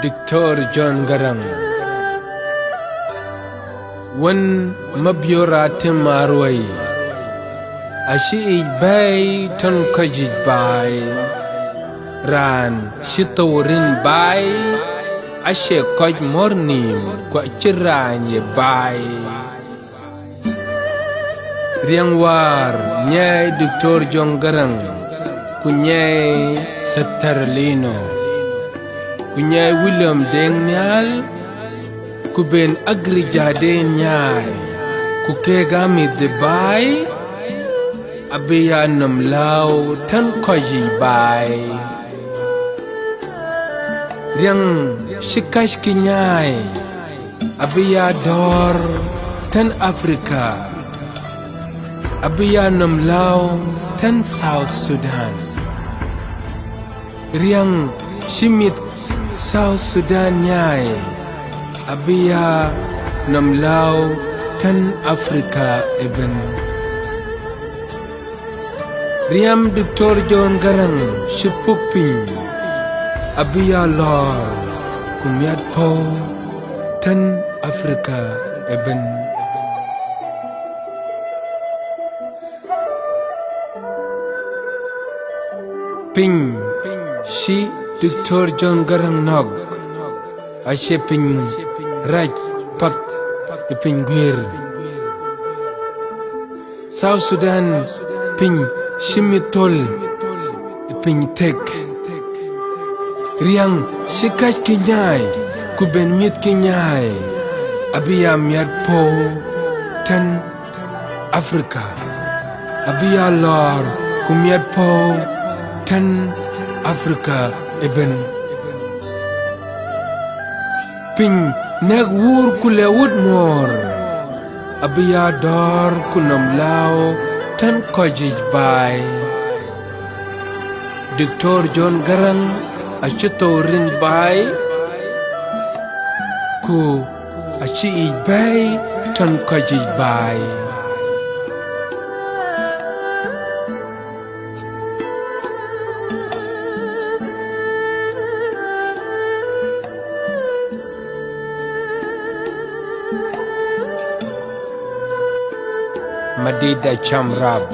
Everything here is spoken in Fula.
Dr. John Garang wan mabyora timarway ashi bay ton kajij bay ran shitorin bay ashe koj mornim kwa chiran ye bay riangwar nyai Dr. John Garang kunyai Satarlino kunyai William Dengnyal kuben agrijade nyai kukegami debay abiya namlaw tan koji bay riang shikash kinyai abiya dor tan Afrika abiya namlaw tan South Sudan riang shimit South Sudan nyai abiya namlaw tan Afrika eben riam Dr. John Garang shipupin abiya lor kumyat po tan Afrika eben ping shi Dr. John Garang nog ashe ping raj pat ping gwir South Sudan ping shimitol ping tek riang shikash kinyai kuben mit kinyai abiya miat po tan Afrika abiya lor kumiat po tan Afrika eben ping nag wur kule wud mor abiya dor kunam lao tan kojij bay Dr. John Garang achitorin bay ku achi bay tan kojij bay Madida Chamrab